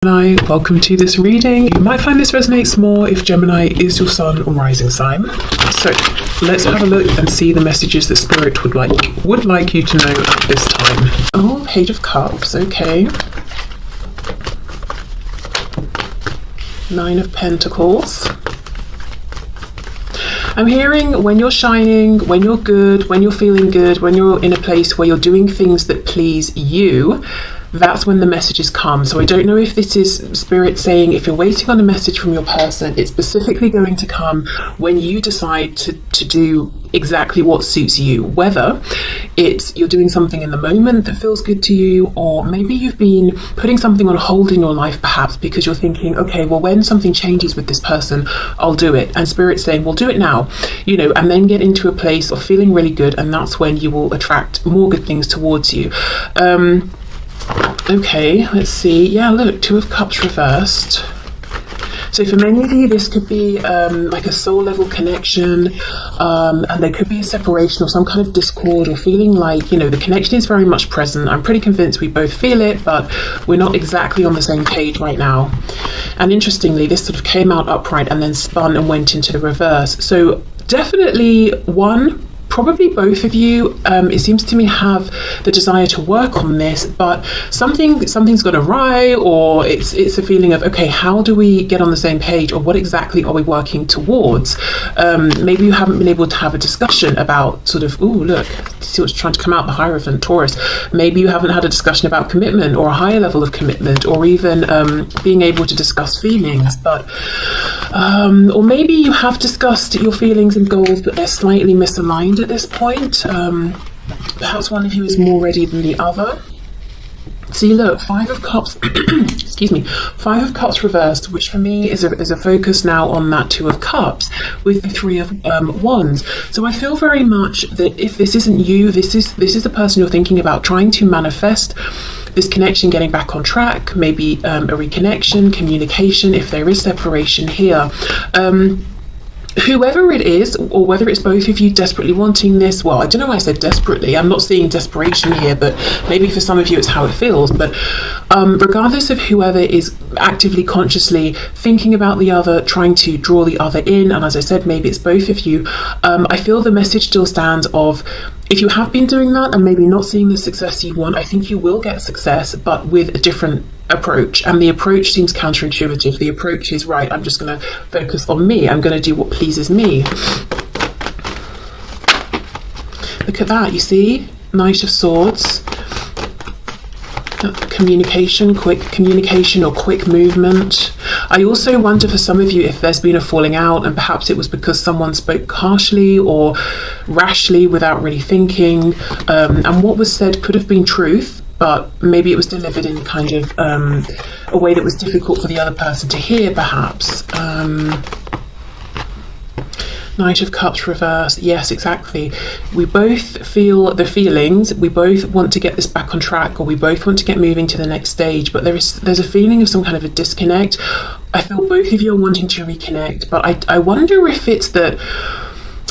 Gemini, welcome to this reading. You might find this resonates more if Gemini is your sun or rising sign. So let's have a look and see the messages that Spirit would like you to know at this time. Oh, Page of Cups, okay. Nine of Pentacles. I'm hearing when you're shining, when you're good, when you're feeling good, when you're in a place where you're doing things that please you, that's when the messages come. So I don't know if this is Spirit saying if you're waiting on a message from your person, it's specifically going to come when you decide to do exactly what suits you, whether it's you're doing something in the moment that feels good to you, or maybe you've been putting something on hold in your life perhaps because you're thinking, okay, well, when something changes with this person, I'll do it. And Spirit's saying, well, do it now, and then get into a place of feeling really good, and that's when you will attract more good things towards you. Okay, let's see. Yeah, look, Two of Cups reversed. So for many of you, this could be like a soul level connection, and there could be a separation or some kind of discord, or feeling like, the connection is very much present. I'm pretty convinced we both feel it, but we're not exactly on the same page right now. And interestingly, this sort of came out upright and then spun and went into the reverse. So definitely probably both of you, it seems to me, have the desire to work on this, but something's gone awry, or it's a feeling of, okay, how do we get on the same page, or what exactly are we working towards? Maybe you haven't been able to have a discussion about sort of, ooh, look, see what's trying to come out, the Hierophant, Taurus. Maybe you haven't had a discussion about commitment, or a higher level of commitment, or even being able to discuss feelings, but or maybe you have discussed your feelings and goals, but they're slightly misaligned at this point. Perhaps one of you is more ready than the other. See, look, Five of Cups, excuse me, Five of Cups reversed, which for me is a focus now on that Two of Cups with the Three of Wands. So I feel very much that if this isn't you, this is the person you're thinking about trying to manifest this connection, getting back on track, maybe a reconnection, communication, if there is separation here. Whoever it is, or whether it's both of you desperately wanting this, well, I don't know why I said desperately. I'm not seeing desperation here, but maybe for some of you it's how it feels. But regardless of whoever is actively, consciously thinking about the other, trying to draw the other in, and as I said, maybe it's both of you, I feel the message still stands of, if you have been doing that and maybe not seeing the success you want, I think you will get success, but with a different approach. And the approach seems counterintuitive. The approach is, right, I'm just going to focus on me. I'm going to do what pleases me. Look at that, you see? Knight of Swords. Communication, quick communication or quick movement. I also wonder for some of you if there's been a falling out, and perhaps it was because someone spoke harshly or rashly without really thinking, and what was said could have been truth, but maybe it was delivered in kind of a way that was difficult for the other person to hear, perhaps. Knight of Cups reversed. Yes, exactly. We both feel the feelings. We both want to get this back on track, or we both want to get moving to the next stage, but there's a feeling of some kind of a disconnect. I feel both of you are wanting to reconnect, but I wonder if it's that,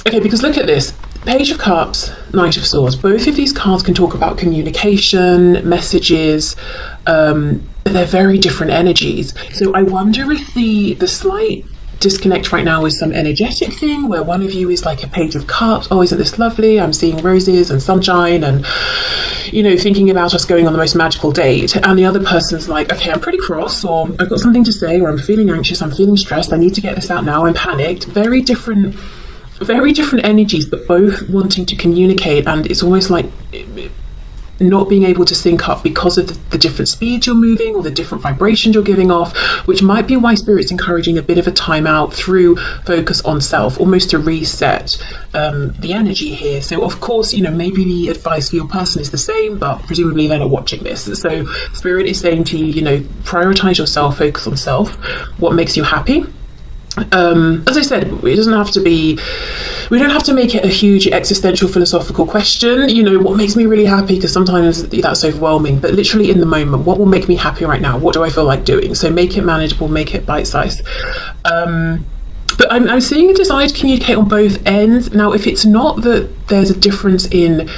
okay, because look at this. Page of Cups, Knight of Swords. Both of these cards can talk about communication, messages, but they're very different energies. So I wonder if the slight disconnect right now is some energetic thing where one of you is like a Page of Cups, oh, isn't this lovely, I'm seeing roses and sunshine and thinking about us going on the most magical date, and the other person's like, okay, I'm pretty cross, or I've got something to say, or I'm feeling anxious, I'm feeling stressed, I need to get this out now, I'm panicked. Very different energies, but both wanting to communicate, and it's almost like not being able to sync up because of the different speeds you're moving, or the different vibrations you're giving off, which might be why Spirit's encouraging a bit of a timeout through focus on self, almost to reset the energy here. So of course, maybe the advice for your person is the same, but presumably they're not watching this. So Spirit is saying to you, prioritize yourself, focus on self, what makes you happy. As I said, it doesn't have to be, we don't have to make it a huge existential philosophical question, what makes me really happy, because sometimes that's overwhelming, but literally in the moment, what will make me happy right now? What do I feel like doing? So make it manageable, make it bite-sized. But I'm seeing a desire to communicate on both ends. Now, if it's not that there's a difference in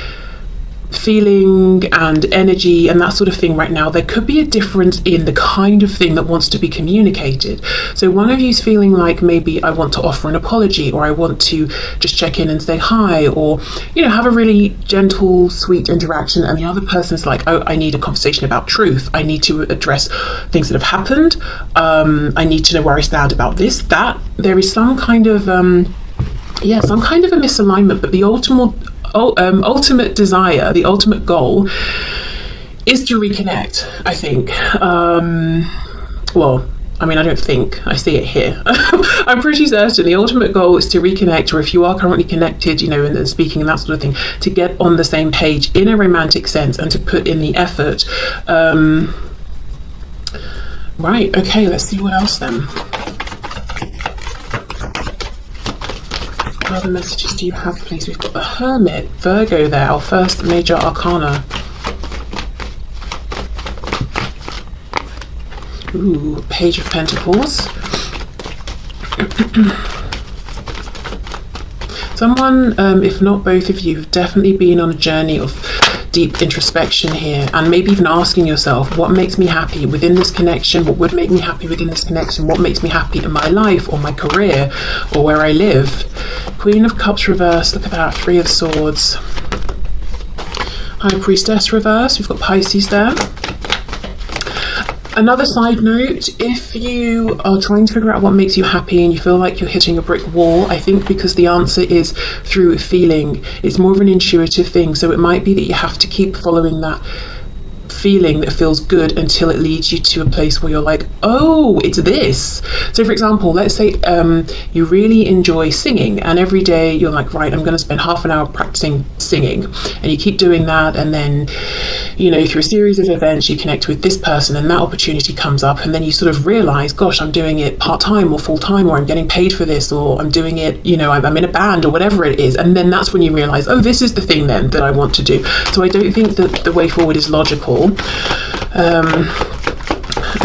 feeling and energy and that sort of thing right now, there could be a difference in the kind of thing that wants to be communicated. So one of you's feeling like, maybe I want to offer an apology, or I want to just check in and say hi, or, you know, have a really gentle, sweet interaction, and the other person's like, oh, I need a conversation about truth. I need to address things that have happened. I need to know where I stand about this, that. There is some kind of some kind of a misalignment, but the ultimate desire, the ultimate goal is to reconnect, I think. Well, I mean, I don't think, I see it here. I'm pretty certain the ultimate goal is to reconnect, or if you are currently connected, you know, and speaking and that sort of thing, to get on the same page in a romantic sense and to put in the effort. Right, okay, let's see what else then. What other messages do you have, please? We've got the Hermit, Virgo there, our first major arcana. Ooh, Page of Pentacles. Someone, if not both of you, have definitely been on a journey of deep introspection here, and maybe even asking yourself, what makes me happy within this connection? What would make me happy within this connection? What makes me happy in my life, or my career, or where I live? Queen of Cups reversed, look at that, Three of Swords. High Priestess reversed, we've got Pisces there. Another side note, if you are trying to figure out what makes you happy and you feel like you're hitting a brick wall, I think because the answer is through feeling, it's more of an intuitive thing. So it might be that you have to keep following that feeling that feels good until it leads you to a place where you're like, oh, it's this. So for example, let's say you really enjoy singing, and every day you're like, right, I'm going to spend half an hour practicing singing, and you keep doing that, and then, you know, through a series of events you connect with this person and that opportunity comes up, and then you sort of realize, gosh, I'm doing it part-time or full-time, or I'm getting paid for this, or I'm doing it, you know, I'm in a band or whatever it is, and then that's when you realize, oh, this is the thing then that I want to do. So I don't think that the way forward is logical.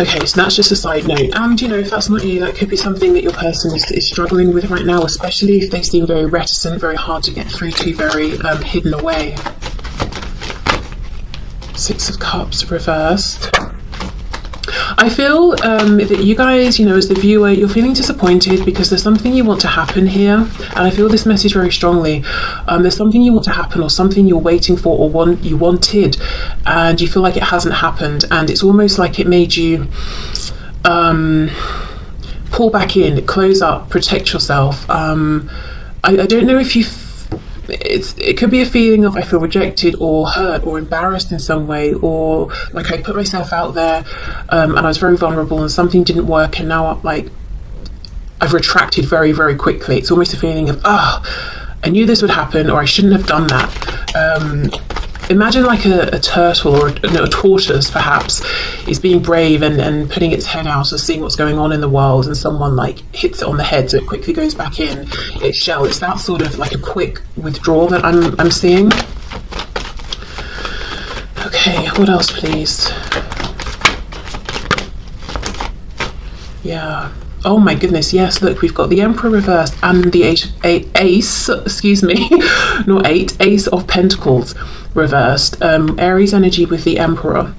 Okay, so that's just a side note, and you know, if that's not you, that could be something that your person is struggling with right now, especially if they seem very reticent, very hard to get through to, very hidden away. Six of Cups reversed. I feel that you guys, you know, as the viewer, you're feeling disappointed because there's something you want to happen here, and I feel this message very strongly. There's something you want to happen, or something you're waiting for, or you wanted, and you feel like it hasn't happened, and it's almost like it made you pull back in, close up, protect yourself. I don't know if you it could be a feeling of, I feel rejected or hurt or embarrassed in some way, or like I put myself out there and I was very vulnerable and something didn't work, and now I've retracted very, very quickly. It's almost a feeling of, I knew this would happen, or I shouldn't have done that. Imagine like a turtle, or a tortoise perhaps, is being brave and putting its head out and seeing what's going on in the world, and someone like hits it on the head so it quickly goes back in its shell. It's that sort of like a quick withdrawal that I'm seeing. Okay, what else please? Yeah. Oh my goodness, yes, look, we've got the Emperor reversed and the Ace, excuse me, not eight, Ace of Pentacles reversed. Aries energy with the Emperor.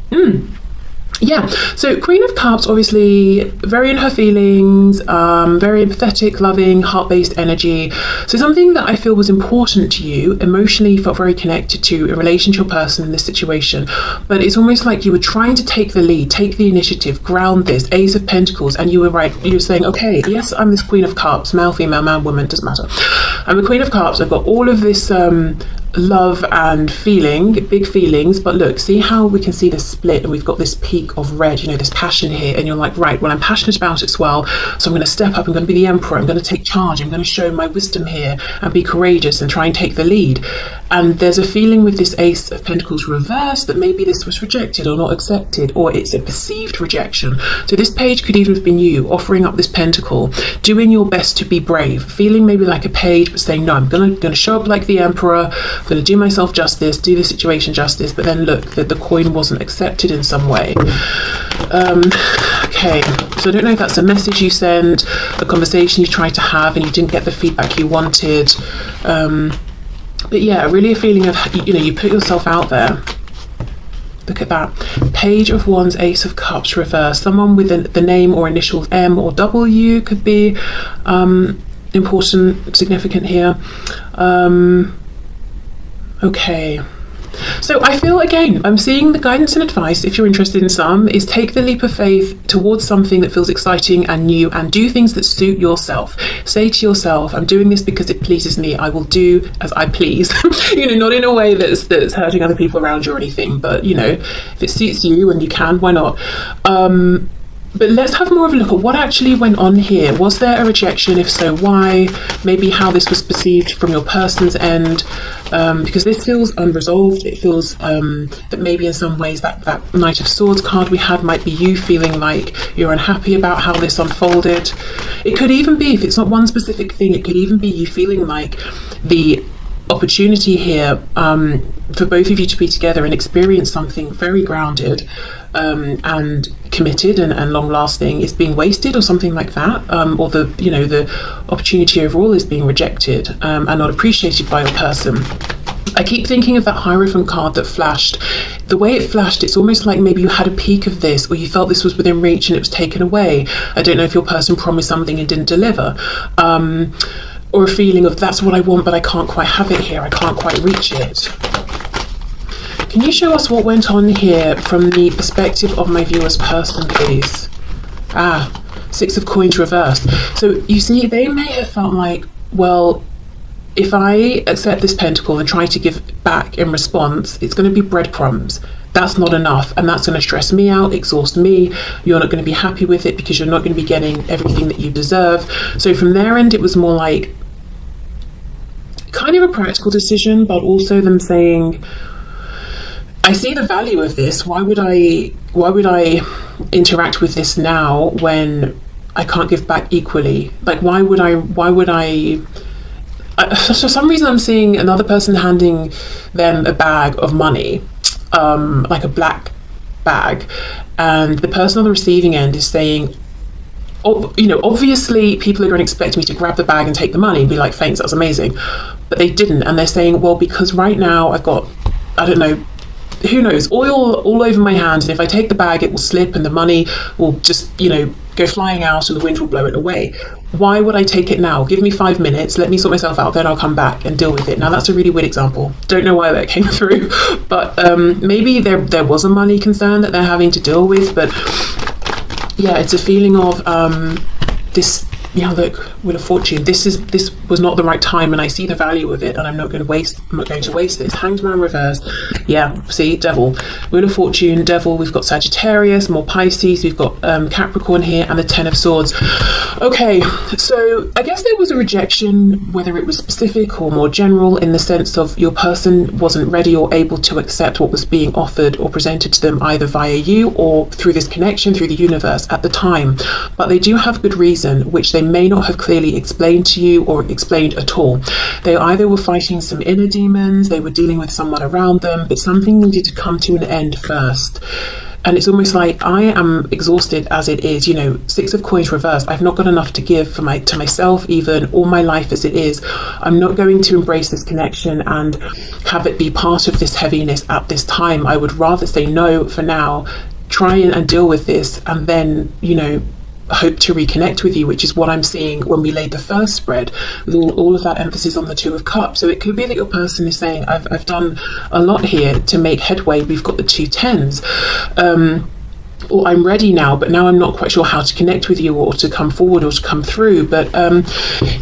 Yeah, so Queen of Cups, obviously very in her feelings, very empathetic, loving, heart-based energy. So something that I feel was important to you, emotionally felt very connected to in relation to your person in this situation, but it's almost like you were trying to take the lead, take the initiative, ground this, Ace of Pentacles, and you were right, you were saying, okay, yes, I'm this Queen of Cups, male, female, man, woman, doesn't matter. I'm a Queen of Cups, I've got all of this love and feeling, big feelings, but look, see how we can see this split, and we've got this peak of red, you know, this passion here, and you're like, right, well, I'm passionate about it as well, so I'm going to step up, I'm going to be the Emperor, I'm going to take charge, I'm going to show my wisdom here and be courageous and try and take the lead. And there's a feeling with this Ace of Pentacles reversed that maybe this was rejected or not accepted, or it's a perceived rejection. So this page could even have been you offering up this pentacle, doing your best to be brave, feeling maybe like a page, but saying, no, I'm going to show up like the Emperor, I'm going to do myself justice, do the situation justice, but then look, that the coin wasn't accepted in some way. Okay, so I don't know if that's a message you sent, a conversation you tried to have and you didn't get the feedback you wanted. But yeah, really a feeling of, you know, you put yourself out there. Look at that. Page of Wands, Ace of Cups reversed. Someone with the name or initials M or W could be important, significant here. Okay. So I feel, again, I'm seeing the guidance and advice, if you're interested in some, is take the leap of faith towards something that feels exciting and new, and do things that suit yourself. Say to yourself, I'm doing this because it pleases me. I will do as I please. You know, not in a way that's hurting other people around you or anything, but, you know, if it suits you and you can, why not? But let's have more of a look at what actually went on here. Was there a rejection? If so, why? Maybe how this was perceived from your person's end, because this feels unresolved. It feels that maybe in some ways that Knight of Swords card we had might be you feeling like you're unhappy about how this unfolded. It could even be, if it's not one specific thing, it could even be you feeling like the opportunity here for both of you to be together and experience something very grounded and committed and long lasting is being wasted, or something like that, or the, you know, the opportunity overall is being rejected and not appreciated by your person. I keep thinking of that Hierophant card that flashed. The way it flashed, it's almost like maybe you had a peek of this, or you felt this was within reach and it was taken away. I don't know if your person promised something and didn't deliver, or a feeling of that's what I want but I can't quite have it here, I can't quite reach it. Can you show us what went on here from the perspective of my viewer's person, please? Six of Coins reversed. So you see, they may have felt like, well, if I accept this pentacle and try to give back in response, it's going to be breadcrumbs. That's not enough, and that's going to stress me out, exhaust me. You're not going to be happy with it because you're not going to be getting everything that you deserve. So from their end, it was more like kind of a practical decision, but also them saying, I see the value of this. Why would I interact with this now when I can't give back equally? Like, why would I for some reason I'm seeing another person handing them a bag of money, like a black bag, and the person on the receiving end is saying, oh, you know, obviously people are going to expect me to grab the bag and take the money and be like, thanks, that's amazing, but they didn't. And they're saying, well, because right now I've got, I don't know, who knows, oil all over my hand, and if I take the bag it will slip and the money will just, you know, go flying out and the wind will blow it away. Why would I take it now? Give me 5 minutes, let me sort myself out, then I'll come back and deal with it. Now that's a really weird example, don't know why that came through, but maybe there was a money concern that they're having to deal with. But yeah, it's a feeling of this, yeah, look, Wheel of Fortune, this was not the right time, and I see the value of it, and I'm not going to waste this. Hanged Man reversed. Yeah, see, Devil. Wheel of Fortune, Devil, we've got Sagittarius, more Pisces, we've got Capricorn here, and the Ten of Swords. Okay, so I guess there was a rejection, whether it was specific or more general, in the sense of your person wasn't ready or able to accept what was being offered or presented to them either via you or through this connection, through the universe at the time. But they do have good reason, which they may not have clearly explained to you or explained at all. They either were fighting some inner demons, they were dealing with someone around them, but something needed to come to an end first. And it's almost like, I am exhausted as it is, you know, Six of Coins reversed. I've not got enough to give to myself, even, all my life as it is. I'm not going to embrace this connection and have it be part of this heaviness at this time. I would rather say no for now, try and deal with this, and then, you know, hope to reconnect with you, which is what I'm seeing when we laid the first spread, with all of that emphasis on the Two of Cups. So it could be that your person is saying, I've done a lot here to make headway. We've got the 2 tens, or I'm ready now, but now I'm not quite sure how to connect with you or to come forward or to come through. But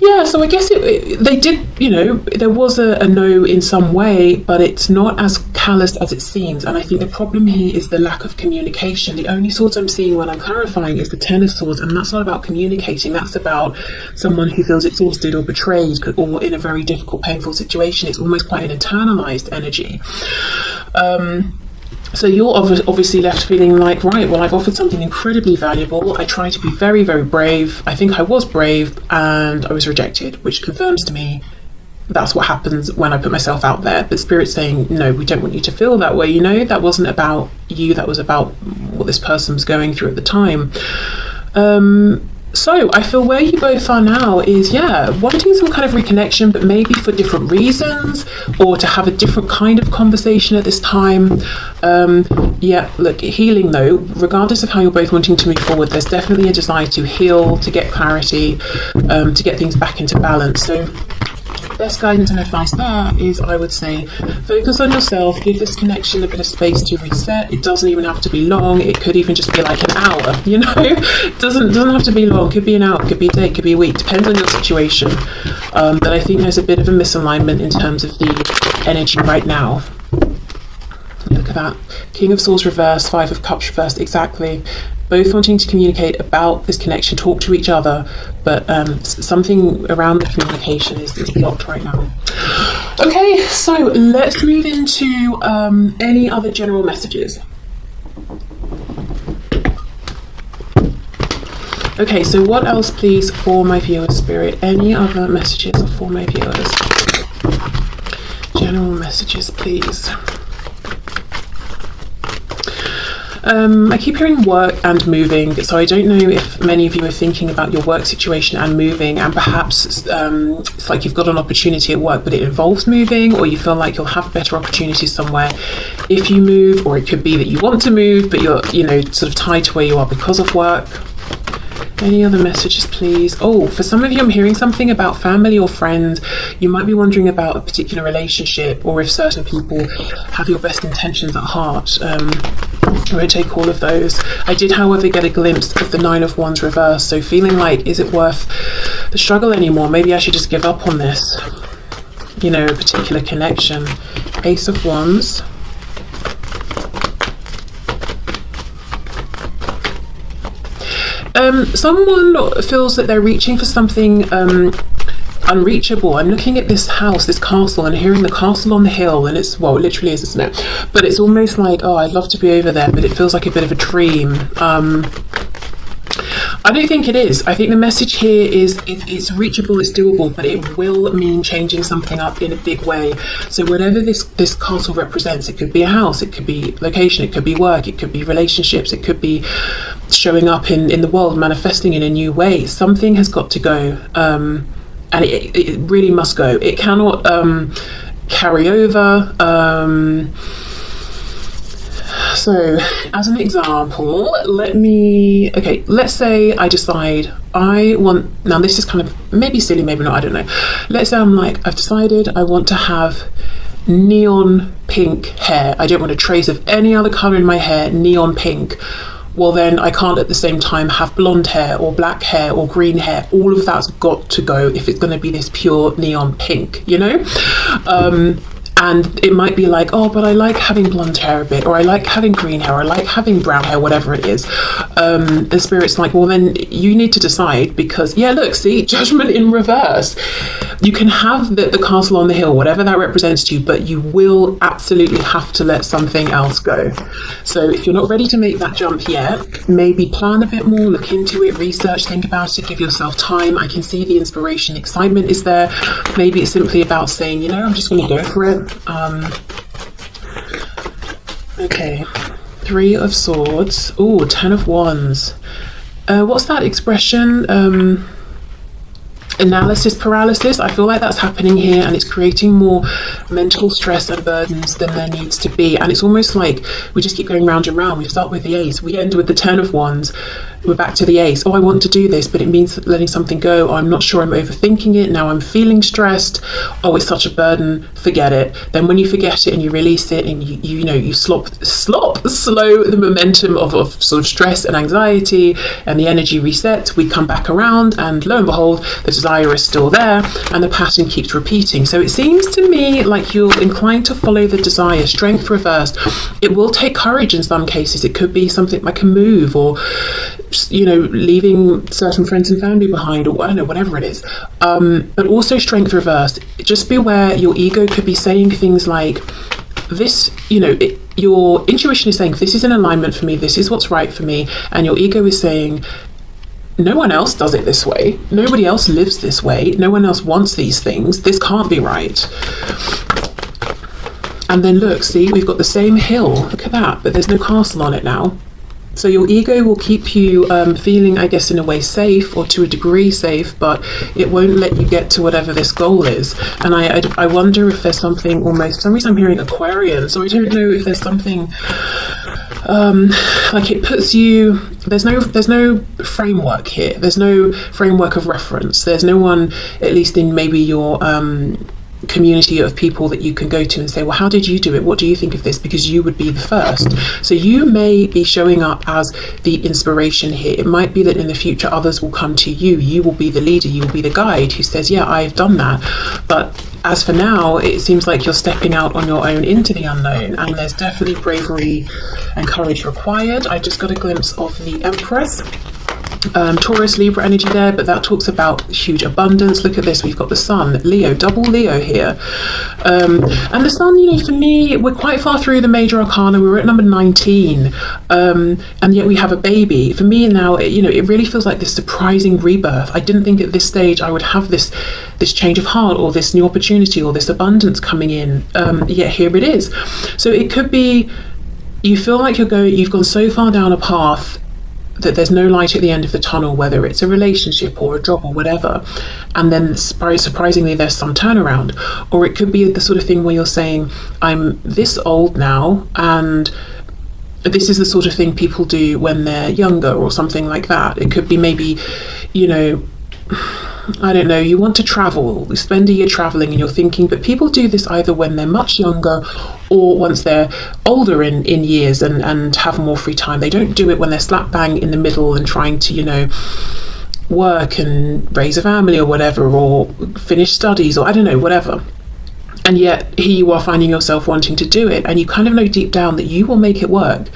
yeah, so I guess they did, you know, there was a no in some way, but it's not as callous as it seems. And I think the problem here is the lack of communication. The only swords I'm seeing when I'm clarifying is the Ten of Swords, and that's not about communicating. That's about someone who feels exhausted or betrayed or in a very difficult, painful situation. It's almost quite an internalized energy. So you're obviously left feeling like, right, well, I've offered something incredibly valuable. I tried to be very, very brave. I think I was brave, and I was rejected, which confirms to me that's what happens when I put myself out there. But Spirit's saying, no, we don't want you to feel that way. You know, that wasn't about you. That was about what this person was going through at the time. So I feel where you both are now is, yeah, wanting some kind of reconnection, but maybe for different reasons, or to have a different kind of conversation at this time. Yeah, look, healing though, regardless of how you're both wanting to move forward, there's definitely a desire to heal, to get clarity, to get things back into balance. So best guidance and advice there is, I would say, focus on yourself, give this connection a bit of space to reset. It doesn't even have to be long. It could even just be like an hour, you know. It doesn't have to be long. It could be an hour, it could be a day, it could be a week, depends on your situation. But I think there's a bit of a misalignment in terms of the energy right now. Look at that. King of Swords reversed, Five of Cups reversed, exactly. Both wanting to communicate about this connection, talk to each other, but something around the communication is blocked right now. Okay, so let's move into any other general messages. Okay, so what else, please, for my viewers, Spirit? Any other messages for my viewers? General messages, please. I keep hearing work and moving, so I don't know if many of you are thinking about your work situation and moving, and perhaps it's like you've got an opportunity at work but it involves moving, or you feel like you'll have better opportunities somewhere if you move, or it could be that you want to move but you're, you know, sort of tied to where you are because of work. Any other messages, please? Oh, for some of you, I'm hearing something about family or friends. You might be wondering about a particular relationship, or if certain people have your best intentions at heart. I won't take all of those. I did, however, get a glimpse of the Nine of Wands reversed, so feeling like, is it worth the struggle anymore? Maybe I should just give up on this, you know, a particular connection. Ace of Wands. Someone feels that they're reaching for something unreachable. I'm looking at this house, this castle, and hearing the castle on the hill, and it's, well, it literally is, isn't it? But it's almost like, oh, I'd love to be over there, but it feels like a bit of a dream. I don't think it is. I think the message here is it's reachable, it's doable, but it will mean changing something up in a big way. So whatever this castle represents, it could be a house, it could be location, it could be work, it could be relationships, it could be showing up in the world, manifesting in a new way. Something has got to go, and it really must go. It cannot carry over. So as an example, let's say I decide I want, now this is kind of maybe silly, maybe not, I don't know. Let's say I'm like, I've decided I want to have neon pink hair. I don't want a trace of any other color in my hair, neon pink. Well, then I can't at the same time have blonde hair or black hair or green hair. All of that's got to go if it's going to be this pure neon pink, you know? And it might be like, oh, but I like having blonde hair a bit, or I like having green hair, or I like having brown hair, whatever it is. The Spirit's like, well, then you need to decide, because, yeah, look, see, Judgment in reverse. You can have the castle on the hill, whatever that represents to you, but you will absolutely have to let something else go. So if you're not ready to make that jump yet, maybe plan a bit more, look into it, research, think about it, give yourself time. I can see the inspiration, excitement is there. Maybe it's simply about saying, you know, I'm just going to go for it. Okay, Three of Swords. Oh, Ten of Wands. What's that expression? Analysis paralysis. I feel like that's happening here, and it's creating more mental stress and burdens than there needs to be. And it's almost like we just keep going round and round. We start with the Ace, we end with the Ten of Wands, we're back to the Ace. Oh, I want to do this, but it means letting something go. Oh, I'm not sure, I'm overthinking it. Now I'm feeling stressed. Oh, it's such a burden. Forget it. Then when you forget it and you release it, and you slow the momentum of sort of stress and anxiety, and the energy resets, we come back around, and lo and behold, the desire is still there, and the pattern keeps repeating. So it seems to me like you're inclined to follow the desire. Strength reversed. It will take courage in some cases. It could be something like a move, or leaving certain friends and family behind, or I don't know, whatever it is. But also strength reversed. Just beware, your ego could be saying things like this, your intuition is saying this is in alignment for me, this is what's right for me, and your ego is saying no one else does it this way, nobody else lives this way, no one else wants these things, this can't be right. And then look, see, we've got the same hill, look at that, but there's no castle on it now. So your ego will keep you feeling, I guess, in a way safe, or to a degree safe, but it won't let you get to whatever this goal is. And I wonder if there's something, almost, for some reason I'm hearing Aquarian, so I don't know if there's something like it puts you, there's no framework here, there's no framework of reference, there's no one, at least in maybe your community of people that you can go to and say, well, how did you do it? What do you think of this? Because you would be the first. So you may be showing up as the inspiration here. It might be that in the future others will come to you. You will be the leader. You will be the guide who says, yeah, I've done that. But as for now, it seems like you're stepping out on your own into the unknown, and there's definitely bravery and courage required. I just got a glimpse of the Empress. Taurus, Libra energy there, but that talks about huge abundance. Look at this, we've got the Sun, Leo, double Leo here. And the Sun, you know, for me, we're quite far through the major arcana. We were at number 19, and yet we have a baby. For me now, you know, it really feels like this surprising rebirth. I didn't think at this stage I would have this change of heart, or this new opportunity, or this abundance coming in, yet here it is. So it could be you feel like you've gone so far down a path that there's no light at the end of the tunnel, whether it's a relationship or a job or whatever, and then surprisingly there's some turnaround. Or it could be the sort of thing where you're saying, I'm this old now, and this is the sort of thing people do when they're younger, or something like that. It could be maybe, you know, I don't know, you want to travel, you spend a year traveling, and you're thinking, but people do this either when they're much younger or once they're older in years and have more free time. They don't do it when they're slap bang in the middle and trying to, you know, work and raise a family or whatever, or finish studies, or I don't know, whatever. And yet here you are finding yourself wanting to do it, and you kind of know deep down that you will make it work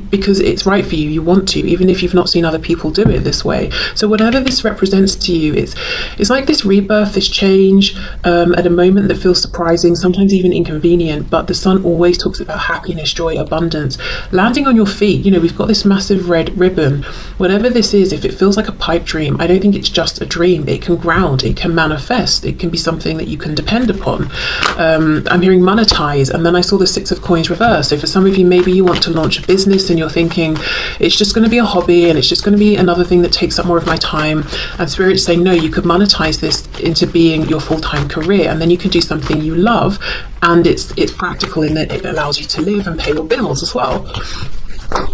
because it's right for you. You want to, even if you've not seen other people do it this way. So whatever this represents to you, it's like this rebirth, this change, at a moment that feels surprising, sometimes even inconvenient. But the Sun always talks about happiness, joy, abundance, landing on your feet. You know, we've got this massive red ribbon. Whatever this is, if it feels like a pipe dream, I don't think it's just a dream. It can ground, it can manifest, it can be something that you can depend upon. I'm hearing monetize, and then I saw the Six of Coins reverse. So for some of you, maybe you want to launch a business and you're thinking it's just going to be a hobby, and it's just going to be another thing that takes up more of my time, and Spirit's saying no, you could monetize this into being your full-time career, and then you can do something you love, and it's practical in that it allows you to live and pay your bills as well.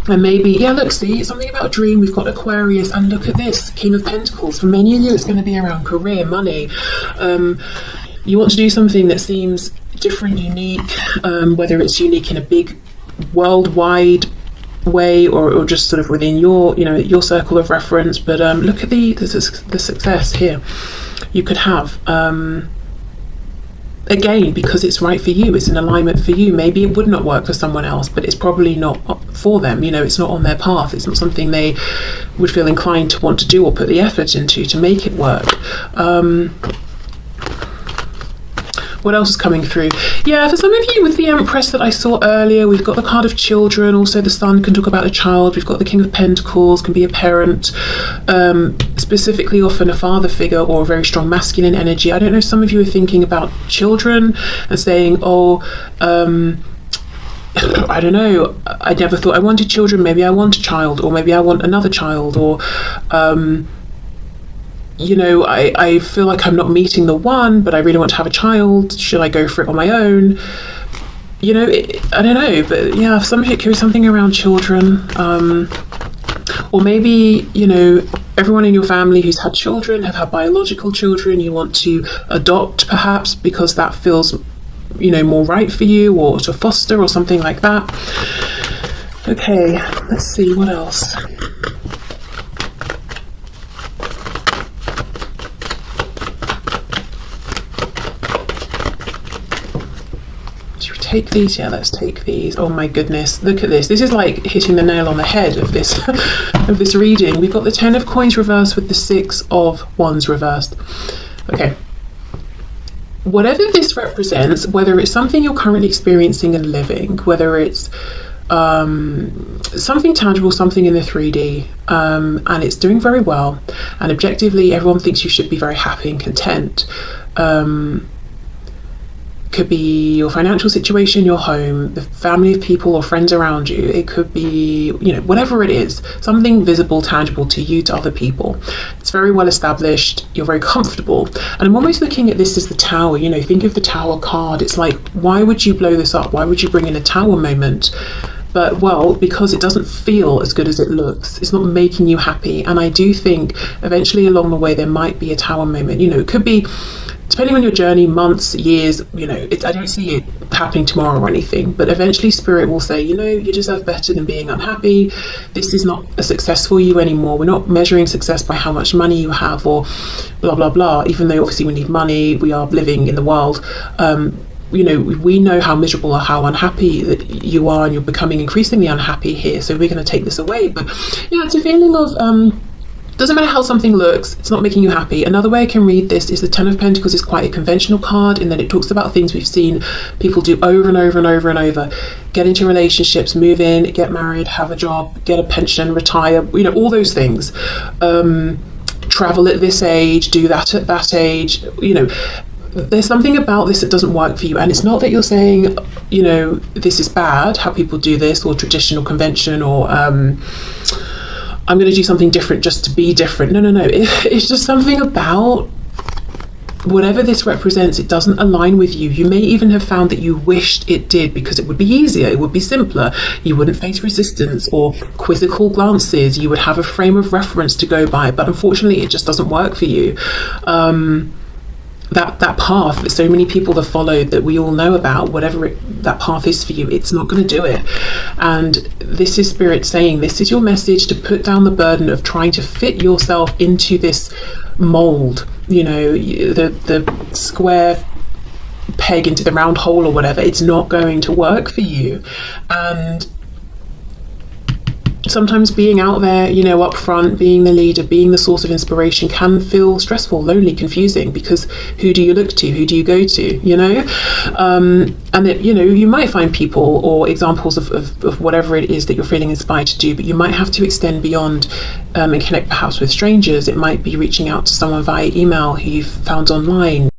And maybe, yeah, look, see, something about a dream. We've got Aquarius, and look at this, King of Pentacles. For many of you, it's going to be around career, money. You want to do something that seems different, unique, whether it's unique in a big worldwide way, or just sort of within your, you know, your circle of reference. But look at the success here you could have. Again, because it's right for you, it's an alignment for you. Maybe it would not work for someone else, but it's probably not for them. You know, it's not on their path. It's not something they would feel inclined to want to do or put the effort into to make it work. What else is coming through? Yeah, for some of you with the Empress that I saw earlier, we've got the card of children. Also the Sun can talk about a child. We've got the King of Pentacles, can be a parent, specifically often a father figure or a very strong masculine energy. I don't know, some of you are thinking about children and saying, oh, I don't know, I never thought I wanted children. Maybe I want a child, or maybe I want another child, or you know, I feel like I'm not meeting the one, but I really want to have a child. Should I go for it on my own? You know, I don't know, but yeah, some of it could be something around children. Or maybe, you know, everyone in your family who's had children have had biological children. You want to adopt, perhaps, because that feels, you know, more right for you, or to foster or something like that. Okay, let's see, what else? Take these, yeah, let's take these. Oh my goodness, look at this. This is like hitting the nail on the head of this of this reading. We've got the 10 of Coins reversed with the 6 of Wands reversed. Okay, whatever this represents, whether it's something you're currently experiencing and living, whether it's something tangible, something in the 3D, and it's doing very well, and objectively everyone thinks you should be very happy and content, could be your financial situation, your home, the family of people or friends around you. It could be, you know, whatever it is, something visible, tangible to you, to other people. It's very well established. You're very comfortable. And I'm almost looking at this as the Tower. You know, think of the Tower card. It's like, why would you blow this up? Why would you bring in a Tower moment? But, well, because it doesn't feel as good as it looks. It's not making you happy. And I do think eventually along the way there might be a Tower moment. You know, it could be, depending on your journey, months, years, you know, I don't see it happening tomorrow or anything, but eventually Spirit will say, you know, you deserve better than being unhappy. This is not a success for you anymore. We're not measuring success by how much money you have or blah, blah, blah, even though obviously we need money. We are living in the world. You know, we know how miserable or how unhappy that you are, and you're becoming increasingly unhappy here. So we're going to take this away. But yeah, it's a feeling of, doesn't matter how something looks, it's not making you happy. Another way I can read this is the Ten of Pentacles is quite a conventional card in that it talks about things we've seen people do over and over and over and over. Get into relationships, move in, get married, have a job, get a pension, retire, you know, all those things. Travel at this age, do that at that age, you know. There's something about this that doesn't work for you, and it's not that you're saying, you know, this is bad, how people do this, or traditional convention, or I'm going to do something different just to be different. No. It's just something about whatever this represents. It doesn't align with you. You may even have found that you wished it did, because it would be easier, it would be simpler. You wouldn't face resistance or quizzical glances. You would have a frame of reference to go by, but unfortunately it just doesn't work for you. That path that so many people have followed, that we all know about, whatever that path is for you, it's not going to do it. And this is Spirit saying, this is your message to put down the burden of trying to fit yourself into this mold, you know, the square peg into the round hole or whatever. It's not going to work for you. And sometimes being out there, you know, up front, being the leader, being the source of inspiration can feel stressful, lonely, confusing, because who do you look to? Who do you go to? You know? And it, you know, you might find people or examples of whatever it is that you're feeling inspired to do, but you might have to extend beyond and connect perhaps with strangers. It might be reaching out to someone via email who you've found online.